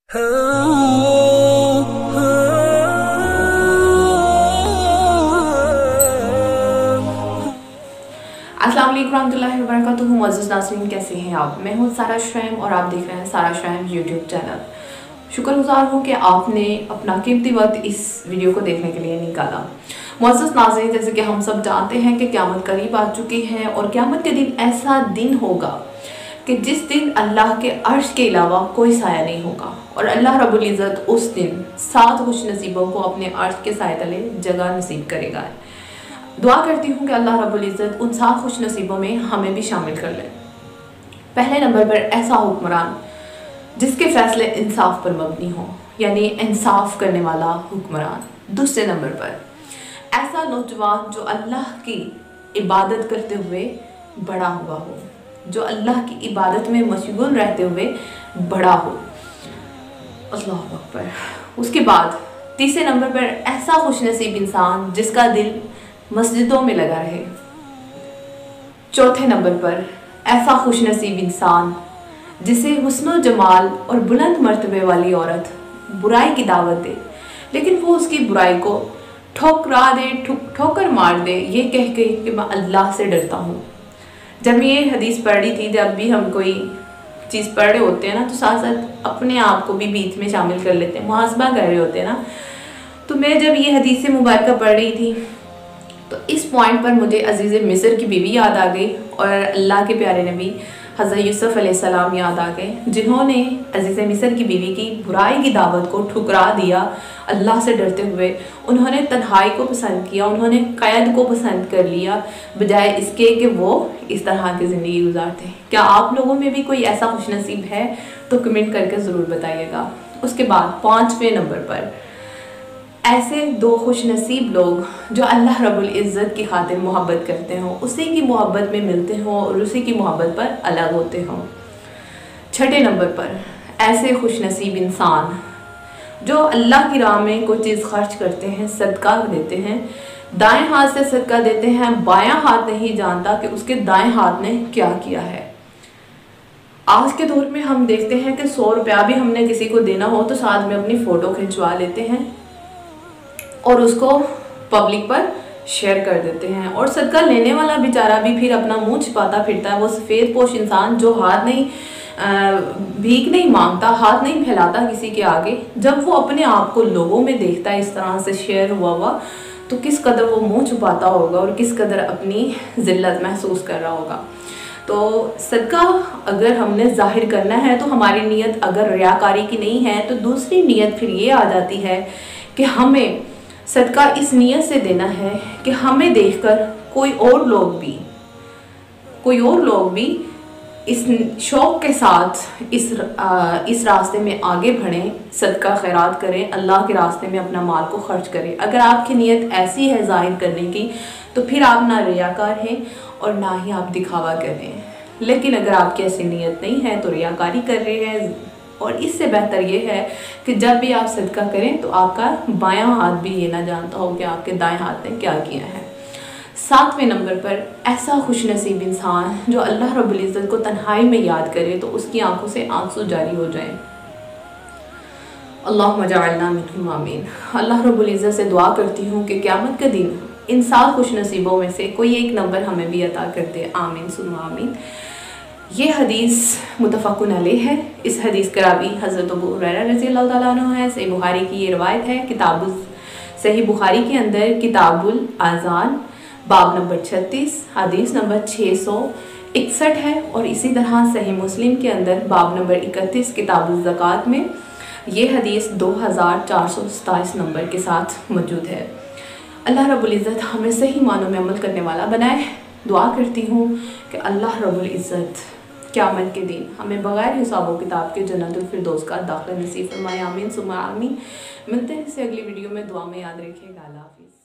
अस्सलाम वालेकुम रहमतुल्लाहि व बरकातुहू। मुअज़्ज़िज़ नाज़रीन, कैसे हैं आप? मैं हूँ सारा शहम और आप देख रहे हैं सारा शहम यूट्यूब चैनल। शुक्रगुजार हूँ कि आपने अपना कीमती वक्त इस वीडियो को देखने के लिए निकाला। मुअज़्ज़िज़ नाज़रीन, जैसे कि हम सब जानते हैं कि क़यामत करीब आ चुकी है और क़यामत के दिन ऐसा दिन होगा कि जिस दिन अल्लाह के अर्श के अलावा कोई साया नहीं होगा और अल्लाह रब्बुल इज़्ज़त उस दिन 7 खुश नसीबों को अपने अर्श के साए तले जगह नसीब करेगा। दुआ करती हूँ कि अल्लाह रब्बुल इज़्ज़त उन 7 खुश नसीबों में हमें भी शामिल कर ले। पहले नंबर पर ऐसा हुक्मरान जिसके फैसले इंसाफ पर मबनी हो, यानी इंसाफ करने वाला हुक्मरान। दूसरे नंबर पर ऐसा नौजवान जो अल्लाह की इबादत करते हुए बड़ा हुआ हो, जो अल्लाह की इबादत में मशगूल रहते हुए बड़ा हो। अल्लाह अकबर। उसके बाद तीसरे नंबर पर ऐसा खुशनसीब इंसान जिसका दिल मस्जिदों में लगा रहे। चौथे नंबर पर ऐसा खुशनसीब इंसान जिसे हुस्न जमाल और बुलंद मर्तबे वाली औरत बुराई की दावत दे, लेकिन वो उसकी बुराई को ठोकरा दे, ठोकर मार दे, ये कह के कि मैं अल्लाह से डरता हूँ। जब ये हदीस पढ़ रही थी, जब भी हम कोई चीज़ पढ़ रहे होते हैं ना, तो साथ साथ अपने आप को भी बीच में शामिल कर लेते हैं, मुहासबा कर रहे होते हैं ना। तो मैं जब ये हदीस मुबारका पढ़ रही थी तो इस पॉइंट पर मुझे अजीज़ मिस्र की बीवी याद आ गई और अल्लाह के प्यारे नबी हज़रत यूसुफ़ अलैहिस्सलाम याद आ गए, जिन्होंने अजीज़ मिस्र की बीवी की बुराई की दावत को ठुकरा दिया अल्लाह से डरते हुए। उन्होंने तन्हाई को पसंद किया, उन्होंने क़ैद को पसंद कर लिया बजाय इसके कि वो इस तरह की ज़िंदगी गुजारते। क्या आप लोगों में भी कोई ऐसा खुशनसीब है तो कमेंट करके ज़रूर बताइएगा। उसके बाद 5वें नंबर पर ऐसे 2 खुशनसीब लोग जो अल्लाह रब्बुल इज़्ज़त की खातिर मोहब्बत करते हों, उसी की मोहब्बत में मिलते हों और उसी की मोहब्बत पर अलग होते हों। 6ठे नंबर पर ऐसे खुशनसीब इंसान जो अल्लाह की राह में कोई चीज़ खर्च करते हैं, सदका देते हैं, दाएं हाथ से सदका देते हैं, बायां हाथ नहीं जानता कि उसके दाएं हाथ ने क्या किया है। आज के दौर में हम देखते हैं कि 100 रुपया भी हमने किसी को देना हो तो साथ में अपनी फ़ोटो खिंचवा लेते हैं और उसको पब्लिक पर शेयर कर देते हैं। और सदका लेने वाला बेचारा भी फिर अपना मुंह छिपाता फिरता है। वो सफ़ेद पोश इंसान जो हाथ नहीं भीख नहीं मांगता, हाथ नहीं फैलाता किसी के आगे, जब वो अपने आप को लोगों में देखता है इस तरह से शेयर हुआ तो किस कदर वो मुंह छुपाता होगा और किस कदर अपनी ज़िल्लत महसूस कर रहा होगा। तो सदका अगर हमने ज़ाहिर करना है तो हमारी नीयत अगर रियाकारी की नहीं है तो दूसरी नीयत फिर ये आ जाती है कि हमें सदका इस नीयत से देना है कि हमें देखकर कोई और लोग भी इस शौक़ के साथ इस रास्ते में आगे बढ़ें, सदका खैरात करें, अल्लाह के रास्ते में अपना माल को खर्च करें। अगर आपकी नीयत ऐसी है ज़ाहिर करने की तो फिर आप ना रियाकार हैं और ना ही आप दिखावा कर रहे हैं। लेकिन अगर आपकी ऐसी नीयत नहीं है तो रियाकारी कर रहे हैं। और इससे बेहतर ये है कि जब भी आप सदका करें तो आपका बायां हाथ भी ये ना जानता हो कि आपके दाएं हाथ ने क्या किया है। 7वें नंबर पर ऐसा खुशनसीब इंसान जो अल्लाह रब्बुल इज़्ज़त को तन्हाई में याद करे तो उसकी आंखों से आंसू जारी हो जाएं। अल्लाहुम्मा जअलना मिनहुम आमीन। अल्लाह रब्बुल इज़्ज़त से दुआ करती हूँ कि क़यामत के दिन इन 7 खुशनसीबों में से कोई एक नंबर हमें भी अता कर दे। आमीन सुम्मा आमीन। ये हदीस मुतफ़क़ुन अलैह है। इस हदीस का रावी हज़रत अबू हुरैरा रज़ियल्लाहु ताला अन्हु है। सही बुखारी की ये रवायत है। सही बुखारी के अंदर किताबुल आज़ान बाब नंबर 36 हदीस नंबर 661 है और इसी तरह सही मुस्लिम के अंदर बाब नंबर 31 किताबुल ज़कात में ये हदीस 2427 नंबर के साथ मौजूद है। अल्लाह रब्बुल इज़्ज़त हमें सही मानों में अमल करने वाला बनाए। दुआ करती हूँ कि अल्लाह रब्बुल इज़्ज़त क़यामत के दिन हमें बग़ैर हिसाब व किताब के जन्नतुल फिरदौस का दाखिला नसीब फरमाए। आमीन सुम्मा आमीन। मिलते हैं इससे अगली वीडियो में। दुआ में याद रखिएगा। अल्लाह हाफ़िज़।